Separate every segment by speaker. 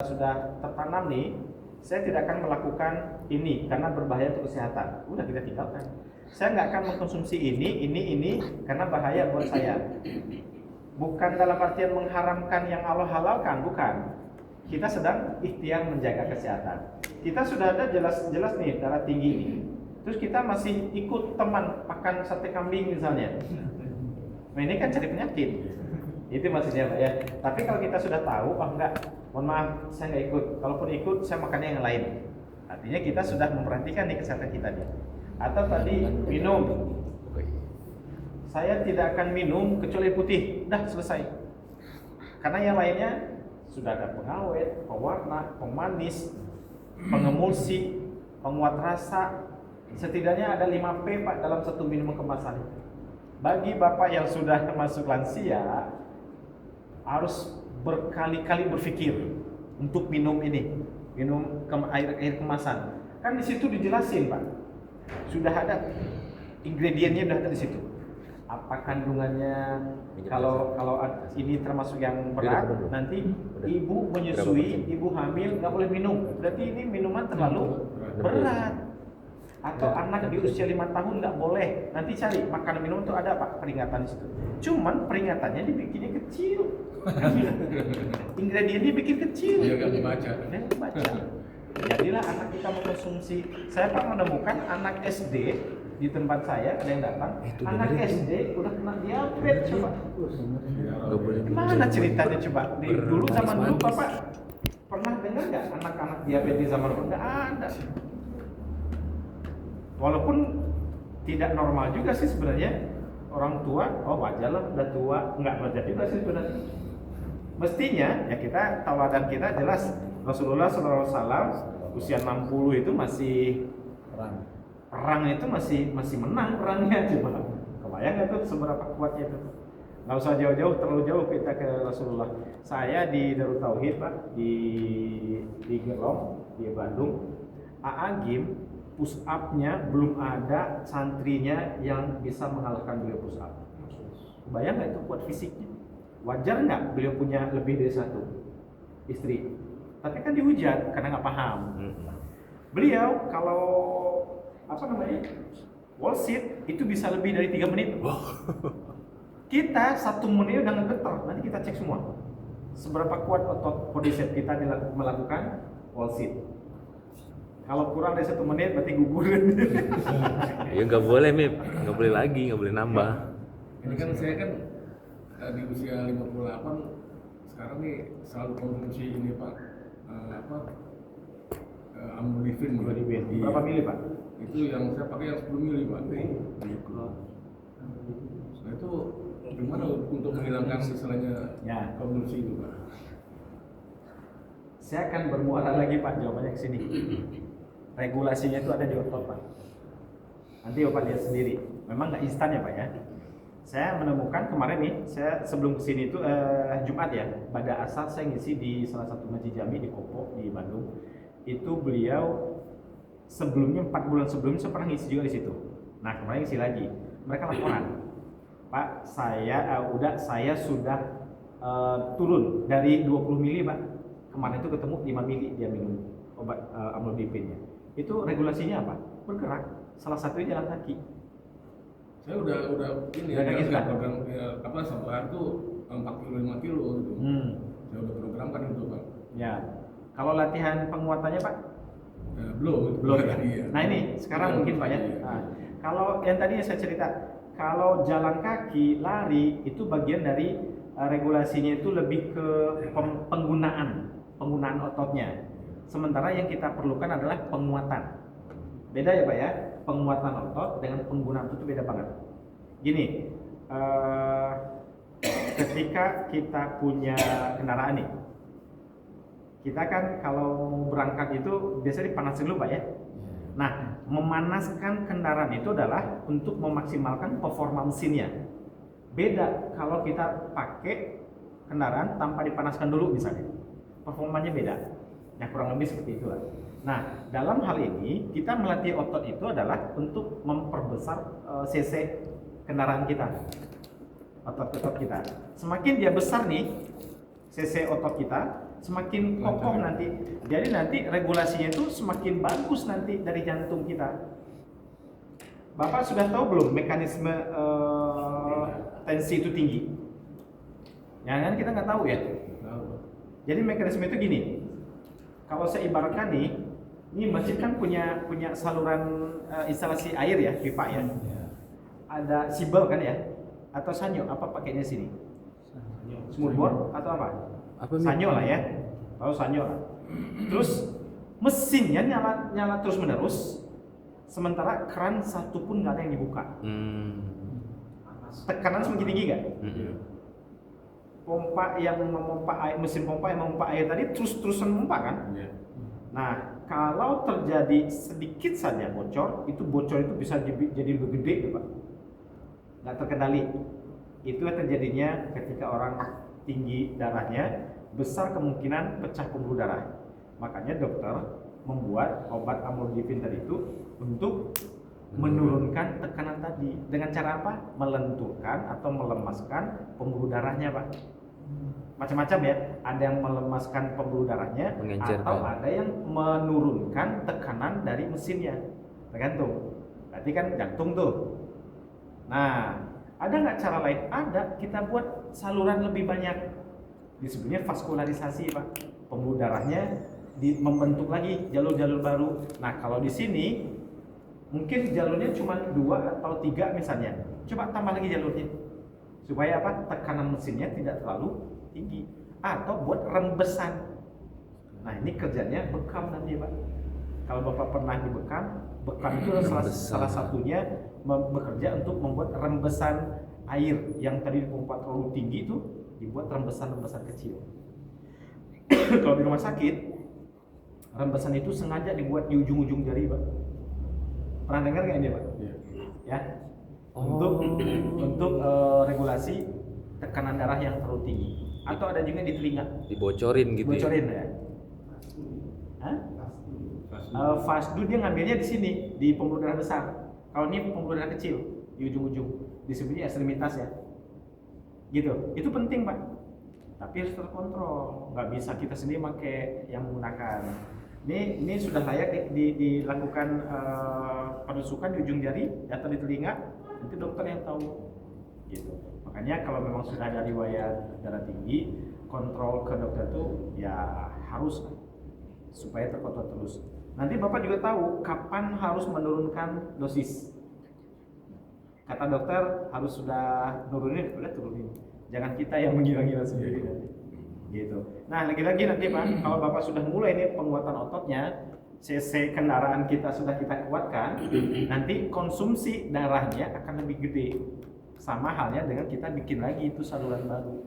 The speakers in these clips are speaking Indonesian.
Speaker 1: sudah tertanam nih, saya tidak akan melakukan ini karena berbahaya untuk kesehatan. Udah kita tinggalkan. Saya nggak akan mengkonsumsi ini karena bahaya buat saya. Bukan dalam artian mengharamkan yang Allah halalkan, bukan. Kita sedang ikhtiar menjaga kesehatan. Kita sudah ada jelas-jelas nih darah tinggi ini. Terus kita masih ikut teman makan sate kambing misalnya. Nah ini kan cari penyakit. Itu maksudnya Pak ya. Tapi kalau kita sudah tahu, oh enggak, mohon maaf, saya nggak ikut. Kalaupun ikut, saya makannya yang lain. Artinya kita sudah memperhatikan nih kesehatan kita nih. Atau tadi minum, saya tidak akan minum kecuali putih, dah selesai. Karena yang lainnya sudah ada pengawet, pewarna, pemanis, pengemulsi, penguat rasa. Setidaknya ada 5P Pak dalam satu minuman kemasan. Bagi Bapak yang sudah masuk lansia, harus berkali-kali berpikir untuk minum ini, minum air kemasan. Kan di situ dijelasin Pak, sudah ada ingredientnya, sudah ada di situ. Apa kandungannya? Kalau ini termasuk yang berat, nanti ibu menyusui, ibu hamil nggak boleh minum. Berarti ini minuman terlalu berat. Atau anak di usia 5 tahun nggak boleh. Nanti cari makanan minum itu ada Pak peringatan di situ. Cuman peringatannya dibikinnya kecil. Ingredientnya bikin kecil.
Speaker 2: Dia nggak dibaca.
Speaker 1: Jadilah anak kita mengkonsumsi. Saya Pak menemukan anak SD di tempat saya, ada yang datang. Anak SD udah kena diabetes coba. Mana ceritanya coba? Dulu zaman dulu Bapak pernah dengar nggak anak-anak diabetes di zaman dulu? Nggak ada. Walaupun tidak normal juga sih sebenarnya, orang tua, oh wajar lah udah tua, nggak wajar juga sih sebenarnya. Mestinya ya kita tauladan kita jelas Rasulullah SAW usia 60 itu masih perang itu masih menang perangnya, coba kebayang nggak tuh seberapa kuatnya itu. Nggak usah terlalu jauh kita ke Rasulullah. Saya di Darut Tauhid Pak, di Gelong di Bandung, Aagim push up-nya belum ada santrinya yang bisa mengalahkan beliau push up. Bayang nggak itu kuat fisiknya? Wajar nggak beliau punya lebih dari satu istri? Tapi kan dihujat karena nggak paham. Beliau kalau wall sit itu bisa lebih dari 3 menit. Kita 1 menit udah ngegetar. Nanti kita cek semua seberapa kuat otot quadriceps kita melakukan wall sit. Kalau kurang dari 1 menit berarti gugur.
Speaker 3: Ya nggak boleh Mip, nggak boleh lagi, nggak boleh nambah.
Speaker 2: Ini kan saya kan di usia 58 sekarang nih selalu konsumsi ini Pak, amlodipin.
Speaker 1: Berapa mili Pak?
Speaker 2: Itu yang saya pakai yang 10 mili Pak. Nah itu gimana untuk menghilangkan misalnya konsumsi itu Pak?
Speaker 1: Saya akan bermuara lagi Pak jawabannya ke sini. Regulasinya itu ada di otot Pak. Nanti Bapak lihat sendiri. Memang nggak instan ya Pak ya. Saya menemukan kemarin nih, saya sebelum kesini itu Jumat ya, pada asar saya ngisi di salah satu masjid jami di Kopo di Bandung. Itu beliau sebelumnya 4 bulan sebelumnya saya pernah ngisi juga di situ. Nah kemarin ngisi lagi. Mereka laporan, Pak saya sudah turun dari 20 mili Pak. Kemarin itu ketemu 5 mili dia minum obat amlodipinnya. Itu regulasinya apa? Bergerak. Salah satunya jalan kaki.
Speaker 2: Saya udah ini ya, program satu hari tuh 4 kilo 5 kilo gitu. Saya udah programkan itu Pak.
Speaker 1: Ya. Kalau latihan penguatannya Pak?
Speaker 2: Belum
Speaker 1: Ya.
Speaker 2: Iya.
Speaker 1: Nah ini sekarang mungkin Pak ya. Nah, kalau yang tadi saya cerita, kalau jalan kaki, lari itu bagian dari regulasinya itu lebih ke penggunaan ototnya. Sementara yang kita perlukan adalah penguatan. Beda ya Pak ya, penguatan otot dengan penggunaan otot itu beda banget. Gini, ketika kita punya kendaraan nih, kita kan kalau berangkat itu biasanya dipanasin dulu Pak ya. Nah, memanaskan kendaraan itu adalah untuk memaksimalkan performa mesinnya. Beda kalau kita pakai kendaraan tanpa dipanaskan dulu misalnya, performanya beda. Ya kurang lebih seperti itulah. Nah, dalam hal ini kita melatih otot itu adalah untuk memperbesar cc kendaraan kita, otot kita. Semakin dia besar nih cc otot kita, semakin kokoh nanti. Jadi nanti regulasinya itu semakin bagus nanti dari jantung kita. Bapak sudah tahu belum mekanisme tensi itu tinggi? Jangan kita nggak tahu ya. Jadi mekanisme itu gini. Kalau saya ibaratkan nih, ini masjid kan punya saluran instalasi air ya, pipa ya. Ada sibel kan ya? Atau sanyo? Apa pakainya sini? Smoothbore atau apa? Sanyo lah ya. Tahu sanyo lah. Terus mesinnya nyala terus menerus, sementara keran satu pun nggak ada yang dibuka. Tekanan semakin tinggi nggak? Pompa yang memompa air, mesin pompa yang memompa air tadi terus-terusan memompa kan? Nah, kalau terjadi sedikit saja bocor itu bisa jadi lebih gede, Pak. Nggak terkendali. Itu terjadinya ketika orang tinggi darahnya, besar kemungkinan pecah pembuluh darah. Makanya dokter membuat obat amlodipin tadi itu untuk menurunkan tekanan tadi. Dengan cara apa? Melenturkan atau melemaskan pembuluh darahnya, Pak. Macam-macam ya. Ada yang melemaskan pembuluh darahnya, atau ada yang menurunkan tekanan dari mesinnya. Tergantung. Berarti kan jantung tuh. Nah, ada nggak cara lain? Ada. Kita buat saluran lebih banyak. Disebutnya vaskularisasi, Pak. Pembuluh darahnya membentuk lagi jalur-jalur baru. Nah, kalau di sini mungkin jalurnya cuma 2 atau 3 misalnya. Coba tambah lagi jalurnya. Supaya apa? Tekanan mesinnya tidak terlalu tinggi. Atau buat rembesan. Nah, ini kerjanya bekam nanti, Pak. Kalau Bapak pernah di bekam itu salah satunya bekerja untuk membuat rembesan air yang tadi dipompa terlalu tinggi itu dibuat rembesan-rembesan kecil. Kalau di rumah sakit, rembesan itu sengaja dibuat di ujung-ujung jari, Pak. Pernah dengar nggak ini, Pak? Ya. Untuk regulasi tekanan darah yang terlalu tinggi. Atau ada juga di telinga.
Speaker 3: Dibocorin gitu.
Speaker 1: Dibocorin ya. Fasdu dia ngambilnya di sini, di pembuluh darah besar. Kalau ini pembuluh darah kecil, di ujung-ujung, disebutnya ekstremitas ya. Gitu. Itu penting, Pak. Tapi harus terkontrol. Nggak bisa kita sendiri pakai yang menggunakan. Ini sudah layak dilakukan penusukan di ujung jari atau di telinga. Nanti dokter yang tahu. Gitu. Makanya kalau memang sudah ada riwayat darah tinggi, kontrol ke dokter tuh ya harus supaya terkontrol terus. Nanti Bapak juga tahu kapan harus menurunkan dosis. Kata dokter harus sudah turunin. Jangan kita yang menggila-gila sendiri nanti. Gitu. Nah, lagi-lagi nanti Pak, kalau Bapak sudah mulai nih penguatan ototnya, cc kendaraan kita sudah kita kuatkan, nanti konsumsi darahnya akan lebih gede. Sama halnya dengan kita bikin lagi itu saluran baru.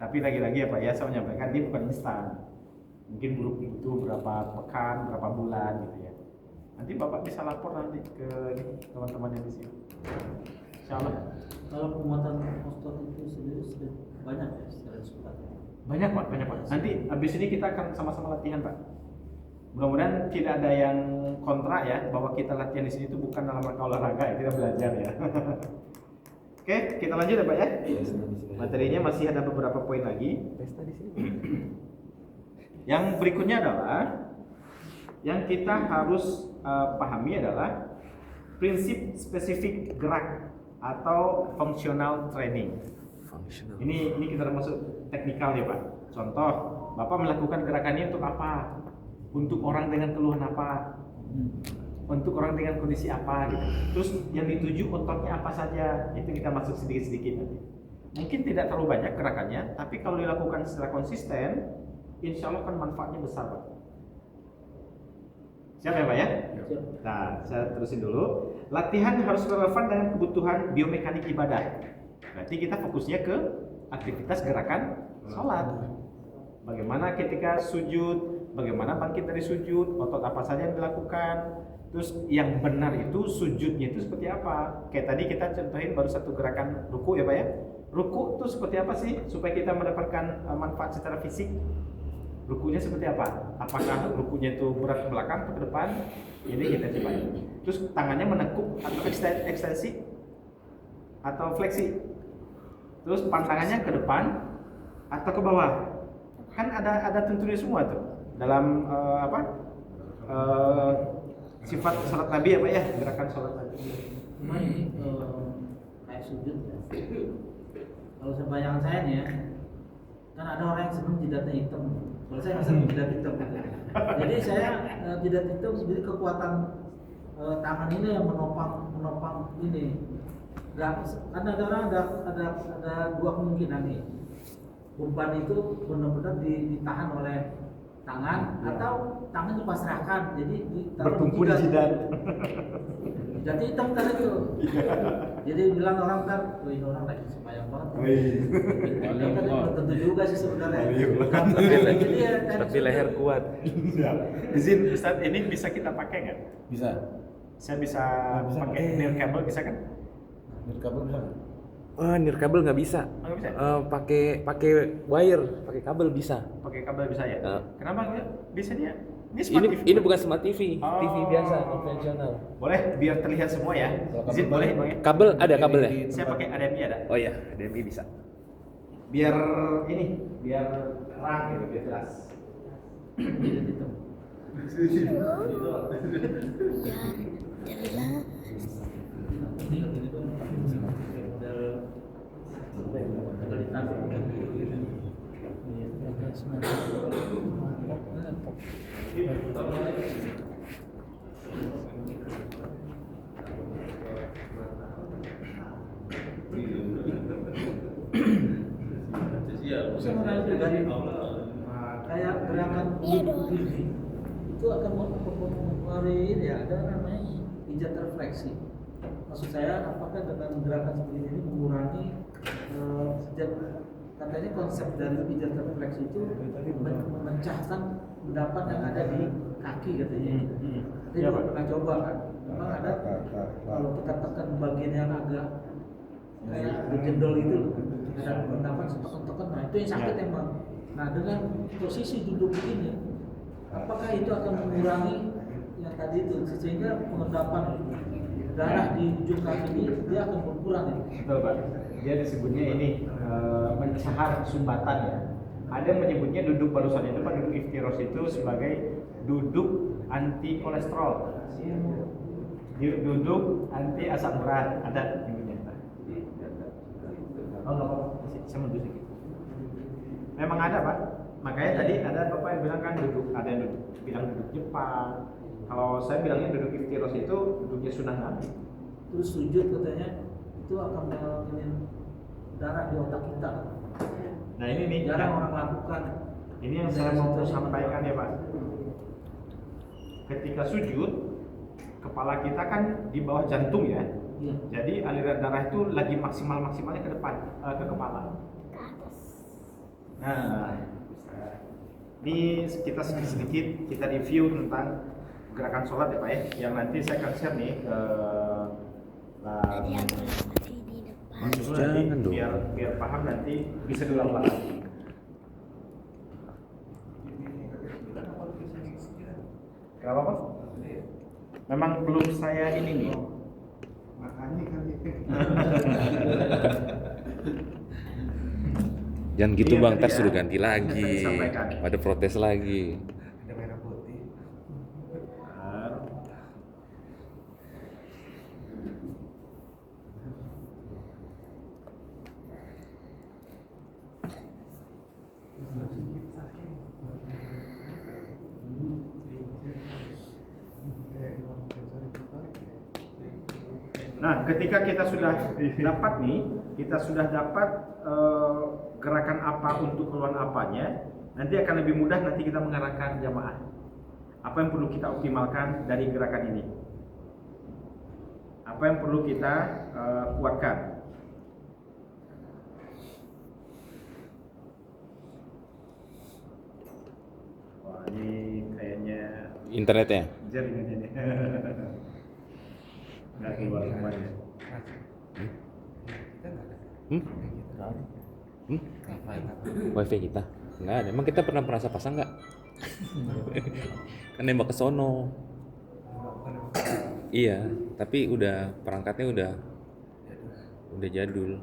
Speaker 1: Tapi lagi-lagi ya Pak ya, saya menyampaikan ini bukan instan. Mungkin butuh berapa pekan, berapa bulan gitu ya. Nanti Bapak bisa lapor nanti ke teman-teman yang di sini. Insyaallah.
Speaker 4: Kalau penguatan otot itu sendiri sudah banyak ya secara cepat.
Speaker 1: Banyak Pak. Nanti habis ini kita akan sama-sama latihan Pak. Mudah-mudahan tidak ada yang kontra ya bahwa kita latihan di sini itu bukan dalam rangka olahraga ya, kita belajar ya. Oke, kita lanjut ya Pak ya. Materinya masih ada beberapa poin lagi. Pesta di sini. Yang berikutnya adalah yang kita harus pahami adalah prinsip spesifik gerak atau functional training. Ini kita masuk teknikal ya Pak. Contoh, Bapak melakukan gerakan ini untuk apa? Untuk orang dengan keluhan apa? Untuk orang dengan kondisi apa gitu. Terus yang dituju ototnya apa saja? Itu kita masuk sedikit-sedikit nanti. Mungkin tidak terlalu banyak gerakannya, tapi kalau dilakukan secara konsisten, insya Allah kan manfaatnya besar Pak. Siap ya Pak ya?
Speaker 4: Siap.
Speaker 1: Nah, saya terusin dulu. Latihan harus relevan dengan kebutuhan biomekanik ibadah. Berarti kita fokusnya ke aktivitas gerakan sholat. Bagaimana ketika sujud, bagaimana bangkit dari sujud, otot apa saja yang dilakukan. Terus yang benar itu sujudnya itu seperti apa? Kayak tadi kita contohin baru satu gerakan ruku ya Pak ya. Ruku itu seperti apa sih supaya kita mendapatkan manfaat secara fisik? Rukunya seperti apa? Apakah rukunya itu berat ke belakang atau ke depan? Ini kita coba. Terus tangannya menekuk atau ekstensi atau fleksi. Terus pandangannya ke depan atau ke bawah? Kan ada tentunya semua tuh dalam sifat salat Nabi ya Pak ya, gerakan salat Nabi.
Speaker 4: Cuma ini kayak sujud ya. Kalau sebayangan saya nih ya, kan ada orang yang senang jidatnya hitam. Kalau saya nggak senang jidat hitam gitu. Jadi saya jidat hitam sebenarnya kekuatan tangan ini yang menopang ini. Gak, karena ada orang ada dua kemungkinan nih. Beban itu benar-benar ditahan oleh tangan atau tangan dipasrahkan, jadi
Speaker 1: bertumpu di jidat.
Speaker 4: Jadi hitam kan itu. Jadi bilang orang kan, ini orang lagi sembahyang banget. Padahal kan belum tentu juga sih sebenarnya. Jadi ya,
Speaker 3: Tapi leher kuat.
Speaker 1: Izin Ustadz, ini bisa kita pakai nggak?
Speaker 2: Bisa.
Speaker 1: Saya bisa pakai nil kabel bisa kan?
Speaker 2: Kabel bisa nggak?
Speaker 3: Nirkabel nggak bisa.
Speaker 1: Nggak bisa?
Speaker 3: Pakai wire, pakai kabel bisa.
Speaker 1: Pakai kabel bisa ya? Kenapa nggak? Bisa dia? Ini smart
Speaker 3: Ini
Speaker 1: TV.
Speaker 3: ini bukan smart TV,
Speaker 1: Oh.
Speaker 3: TV biasa konvensional.
Speaker 1: Boleh biar terlihat semua ya. Izin boleh Bang ya?
Speaker 3: Kabel ada kabelnya.
Speaker 1: Saya pakai HDMI ada.
Speaker 3: Oh iya, HDMI bisa.
Speaker 1: Biar biar terang gitu, biar jelas.
Speaker 4: jidat hitam. Ini tuh model ditarik. Saya mau nanya juga nih, kayak gerakan ini itu akan mempengaruhi ini ya, ada namanya pijat refleksi. Maksud saya, apakah dengan gerakan seperti ini mengurangi sejak katanya konsep dari pijat refleksi itu memecahkan pendapat yang ada di kaki katanya. Tapi
Speaker 1: Iya,
Speaker 4: belum
Speaker 1: Pak.
Speaker 4: pernah coba kan. Memang ada kalau kita tekan bagian yang agak kayak berjendol itu, ada pendapat tekan, nah itu yang sakit
Speaker 1: Ya.
Speaker 4: emang. Nah dengan posisi duduk begini, apakah itu akan mengurangi yang tadi itu sehingga pengendapan darah di ujung kaki ini dia akan berkurang ya?
Speaker 1: Betul Pak. Dia disebutnya ini mencahar sumbatan ya. Ada yang menyebutnya duduk barusan itu Pak, duduk iftiros itu sebagai duduk anti kolesterol. Duduk anti asam urat, ada nyebutnya Pak. Oh nggak apa-apa, saya mundur sedikit. Memang ada Pak. Makanya tadi ada Bapak yang bilang kan duduk, ada yang bilang duduk Jepang. Kalau saya bilangnya duduk iftiros itu duduknya sunnah Nabi.
Speaker 4: Terus sujud katanya itu akan mengalami darah di otak kita.
Speaker 1: Nah ini nih,
Speaker 4: Jarang orang lakukan.
Speaker 1: ini yang saya mau sampaikan ya Pak. Ketika sujud, kepala kita kan di bawah jantung ya.
Speaker 4: Iya.
Speaker 1: Jadi aliran darah itu lagi maksimalnya ke depan, ke kepala. Nah, ini kita sedikit kita review tentang gerakan sholat ya Pak ya. Yang nanti saya akan share nih ke
Speaker 3: Jangan dong.
Speaker 1: biar paham nanti bisa diulang-ulang lagi. Kenapa Pak? Memang belum saya ini nih.
Speaker 2: Makanya kan itu.
Speaker 3: Jangan gitu
Speaker 1: Iya,
Speaker 3: Bang,
Speaker 1: tadi
Speaker 3: ntar
Speaker 1: ya.
Speaker 3: suruh ganti lagi.
Speaker 1: Tadi disampaikan.
Speaker 3: Pada protes lagi.
Speaker 2: Ada merah putih.
Speaker 1: Nah, ketika kita sudah dapat nih, kita sudah dapat gerakan apa untuk keluhan apanya, nanti akan lebih mudah nanti kita mengarahkan jamaah. Apa yang perlu kita optimalkan dari gerakan ini? Apa yang perlu kita kuatkan? Wah, ini kayaknya
Speaker 3: Internetnya.
Speaker 1: jaringannya nih. Nggak keluar semuanya.
Speaker 3: Hmm? Wifi kita? Nggak ada. Emang kita pernah merasa pasang nggak? Kan nembak ke sono. Iya, tapi udah perangkatnya udah jadul.